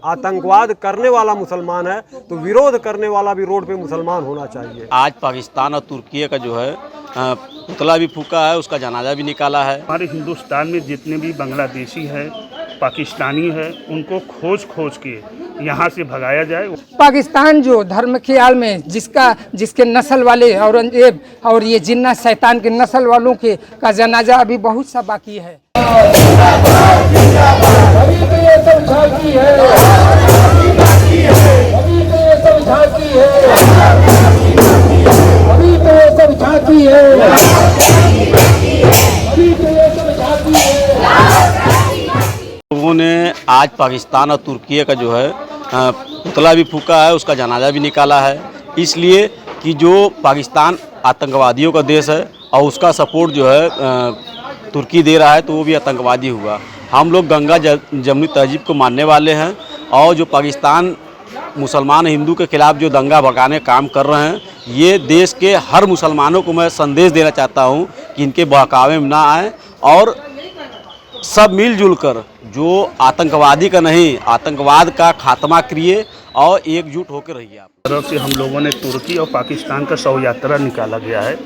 आतंकवाद करने वाला मुसलमान है तो विरोध करने वाला भी रोड पे मुसलमान होना चाहिए। आज पाकिस्तान और तुर्की का जो है पुतला भी फूका है, उसका जनाजा भी निकाला है। हमारे हिंदुस्तान में जितने भी बांग्लादेशी है, पाकिस्तानी है, उनको खोज के यहाँ से भगाया जाए। पाकिस्तान जो धर्म ख्याल में जिसके नस्ल वाले औरंगजेब और ये जिन्ना शैतान के नस्ल वालों के का जनाजा अभी बहुत सा बाकी है। लोगों ने आज पाकिस्तान और तुर्की का जो है पुतला भी फूका है, उसका जनाजा भी निकाला है। इसलिए कि जो पाकिस्तान आतंकवादियों का देश है और उसका सपोर्ट जो है तुर्की दे रहा है तो वो भी आतंकवादी हुआ। हम लोग गंगा जमुनी तहजीब को मानने वाले हैं और जो पाकिस्तान मुसलमान हिंदू के खिलाफ जो दंगा भड़काने का काम कर रहे हैं, ये देश के हर मुसलमानों को मैं संदेश देना चाहता हूँ कि इनके बहकावे में ना आए और सब मिलजुल कर जो आतंकवादी का नहीं, आतंकवाद का खात्मा करिए और एकजुट होकर रहिए। आप तरफ से हम लोगों ने तुर्की और पाकिस्तान का शव यात्रा निकाला गया है।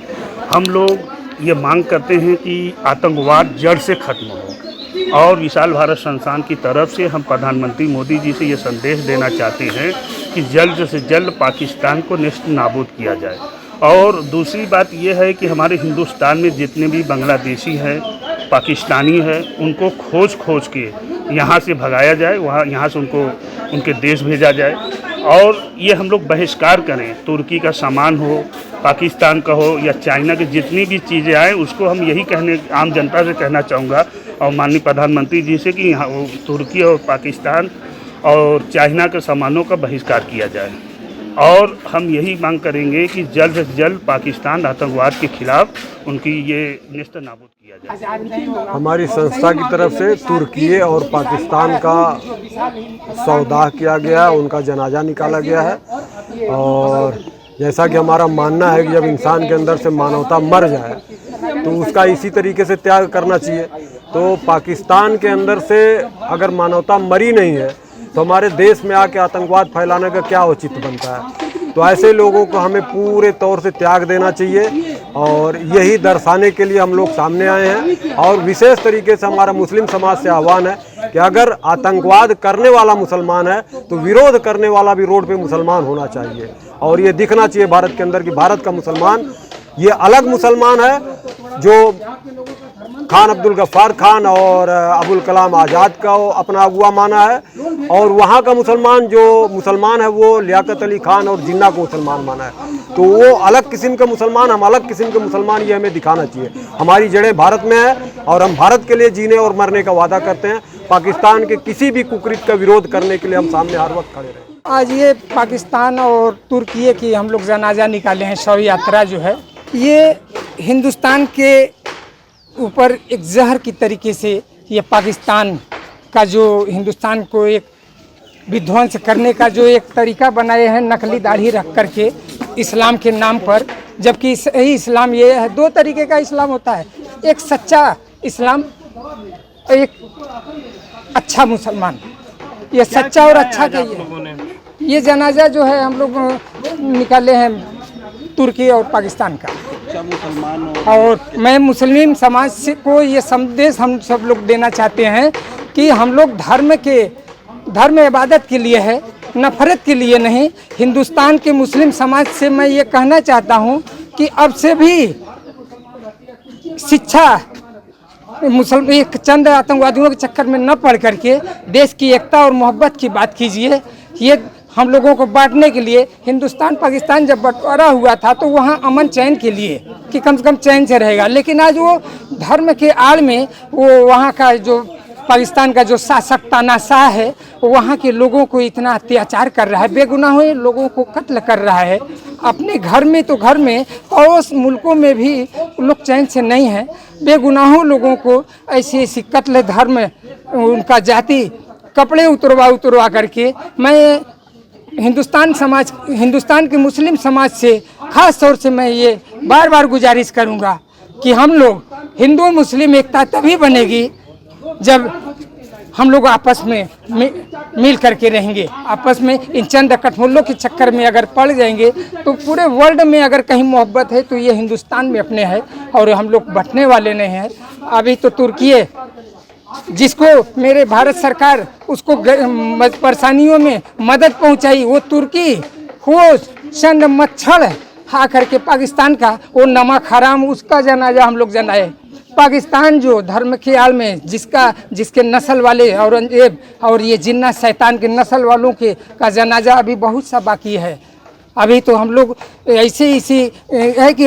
हम लोग ये मांग करते हैं कि आतंकवाद जड़ से खत्म हो और विशाल भारत संस्थान की तरफ से हम प्रधानमंत्री मोदी जी से ये संदेश देना चाहते हैं कि जल्द से जल्द पाकिस्तान को नेस्त नाबूद किया जाए। और दूसरी बात यह है कि हमारे हिंदुस्तान में जितने भी बांग्लादेशी हैं, पाकिस्तानी है, उनको खोज के यहाँ से भगाया जाए, यहाँ से उनको उनके देश भेजा जाए। और ये हम लोग बहिष्कार करें, तुर्की का सामान हो, पाकिस्तान का हो या चाइना की जितनी भी चीज़ें आए, उसको हम यही कहने आम जनता से कहना चाहूँगा और माननीय प्रधानमंत्री जी से कि यहाँ तुर्की और पाकिस्तान और चाइना के सामानों का बहिष्कार किया जाए। और हम यही मांग करेंगे कि जल्द से जल्द पाकिस्तान आतंकवाद के खिलाफ उनकी ये नेस्त नाबूद किया जाए। हमारी संस्था की तरफ से तुर्की और पाकिस्तान का सौदा किया गया, उनका जनाजा निकाला गया है। और जैसा कि हमारा मानना है कि जब इंसान के अंदर से मानवता मर जाए तो उसका इसी तरीके से त्याग करना चाहिए। तो पाकिस्तान के अंदर से अगर मानवता मरी नहीं है तो हमारे देश में आके आतंकवाद फैलाने का क्या औचित्य बनता है। तो ऐसे लोगों को हमें पूरे तौर से त्याग देना चाहिए और यही दर्शाने के लिए हम लोग सामने आए हैं। और विशेष तरीके से हमारा मुस्लिम समाज से आह्वान है कि अगर आतंकवाद करने वाला मुसलमान है तो विरोध करने वाला भी रोड पे मुसलमान होना चाहिए। और ये दिखना चाहिए भारत के अंदर कि भारत का मुसलमान ये अलग मुसलमान है जो खान अब्दुल गफ्फार खान और अबुल कलाम आज़ाद का अपना अगुआ माना है, और वहाँ का मुसलमान जो मुसलमान है वो लियाकत अली खान और जिन्ना को मुसलमान माना है। तो वो अलग किस्म के मुसलमान, हम अलग किस्म के मुसलमान, ये हमें दिखाना चाहिए। हमारी जड़ें भारत में है और हम भारत के लिए जीने और मरने का वादा करते हैं। पाकिस्तान के किसी भी कुकृत का विरोध करने के लिए हम सामने हर वक्त खड़े रहें। आज ये पाकिस्तान और तुर्की की हम लोग जनाजा निकाले हैं, शव यात्रा जो है ये हिंदुस्तान के ऊपर एक जहर की तरीके से ये पाकिस्तान का जो हिंदुस्तान को एक विध्वंस करने का जो एक तरीका बनाए हैं, नकली दाढ़ी रख करके इस्लाम के नाम पर, जबकि सही इस्लाम ये है। दो तरीके का इस्लाम होता है, एक सच्चा इस्लाम, एक अच्छा मुसलमान। ये सच्चा और अच्छा के ये जनाजा जो है हम लोग निकाले हैं तुर्की और पाकिस्तान का। और मैं मुस्लिम समाज से को ये संदेश हम सब लोग देना चाहते हैं कि हम लोग धर्म इबादत के लिए है, नफरत के लिए नहीं। हिंदुस्तान के मुस्लिम समाज से मैं ये कहना चाहता हूँ कि अब से भी शिक्षा एक चंद आतंकवादियों के चक्कर में न पड़ करके देश की एकता और मोहब्बत की बात कीजिए। ये हम लोगों को बांटने के लिए, हिंदुस्तान पाकिस्तान जब बंटवारा हुआ था तो वहाँ अमन चैन के लिए कि कम से कम चैन से रहेगा, लेकिन आज वो धर्म के आड़ में वो वहाँ का जो पाकिस्तान का जो शासक तानाशाह है वो वहाँ के लोगों को इतना अत्याचार कर रहा है, बेगुनाहों लोगों को कत्ल कर रहा है। अपने घर में तो घर में, पड़ोस मुल्कों में भी लोग चैन से नहीं हैं। बेगुनाहों लोगों को ऐसी ऐसी कत्ल, धर्म, उनका जाति, कपड़े उतरवा करके मैं हिंदुस्तान के मुस्लिम समाज से ख़ास तौर से मैं ये बार बार गुजारिश करूँगा कि हम लोग हिंदू मुस्लिम एकता तभी बनेगी जब हम लोग आपस में मिल करके रहेंगे। आपस में इन चंद कठमुल्लों के चक्कर में अगर पड़ जाएंगे तो पूरे वर्ल्ड में अगर कहीं मोहब्बत है तो ये हिंदुस्तान में अपने है, और हम लोग बंटने वाले नहीं हैं। अभी तो तुर्की जिसको मेरे भारत सरकार उसको परेशानियों में मदद पहुंचाई, वो तुर्की वो चंद मच्छर खा करके पाकिस्तान का वो नमक हराम, उसका जनाजा हम लोग जनाए। पाकिस्तान जो धर्म के आड़ में जिसके नस्ल वाले औरंगजेब और ये जिन्ना शैतान के नस्ल वालों के का जनाजा अभी बहुत सा बाकी है। अभी तो हम लोग ऐसे है कि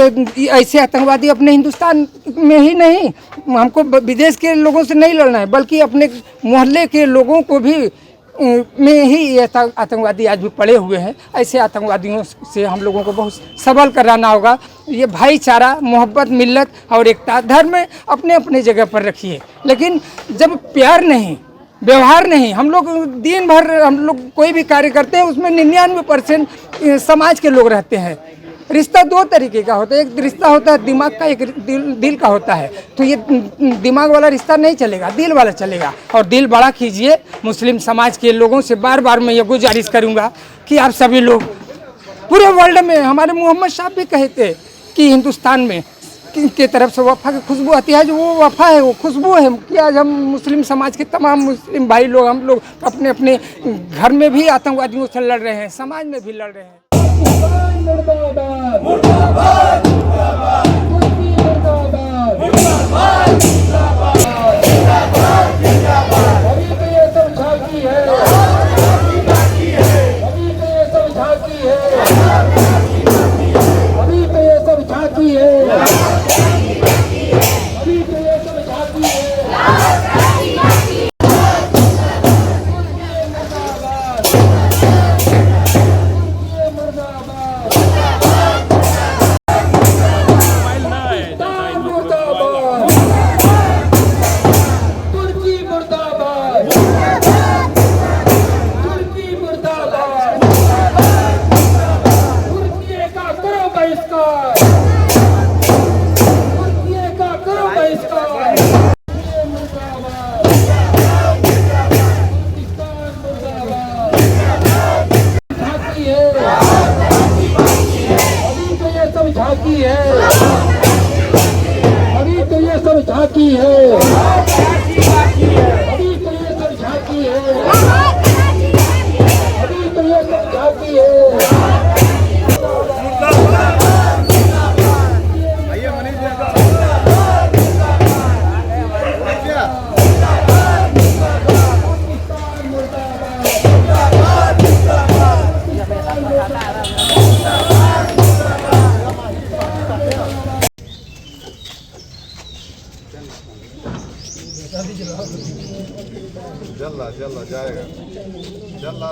ऐसे आतंकवादी अपने हिंदुस्तान में ही नहीं, हमको विदेश के लोगों से नहीं लड़ना है, बल्कि अपने मोहल्ले के लोगों को भी में ही ये आतंकवादी आज भी पड़े हुए हैं। ऐसे आतंकवादियों से हम लोगों को बहुत सबल कराना होगा। ये भाईचारा, मोहब्बत, मिल्लत और एकता, धर्म अपने अपने जगह पर रखिए, लेकिन जब प्यार नहीं, व्यवहार नहीं, हम लोग दिन भर हम लोग कोई भी कार्य करते हैं उसमें 99% समाज के लोग रहते हैं। रिश्ता दो तरीके का होता है, एक रिश्ता होता है दिमाग का, एक दिल का होता है। तो ये दिमाग वाला रिश्ता नहीं चलेगा, दिल वाला चलेगा। और दिल बड़ा कीजिए। मुस्लिम समाज के लोगों से बार बार मैं ये गुजारिश करूँगा कि आप सभी लोग पूरे वर्ल्ड में, हमारे मोहम्मद साहब भी कहते कि हिंदुस्तान में की तरफ से वफ़ा की खुशबू आती है, जो वो वफ़ा है, वो खुशबू है कि आज हम मुस्लिम समाज के तमाम मुस्लिम भाई लोग, हम लोग अपने अपने घर में भी आतंकवादियों से लड़ रहे हैं, समाज में भी लड़ रहे हैं। अभी तो ये सब झांकी है, अभी तो ये सब झांकी है, अभी तो ये सब झांकी है। जल्ला जाएगा, जल्ला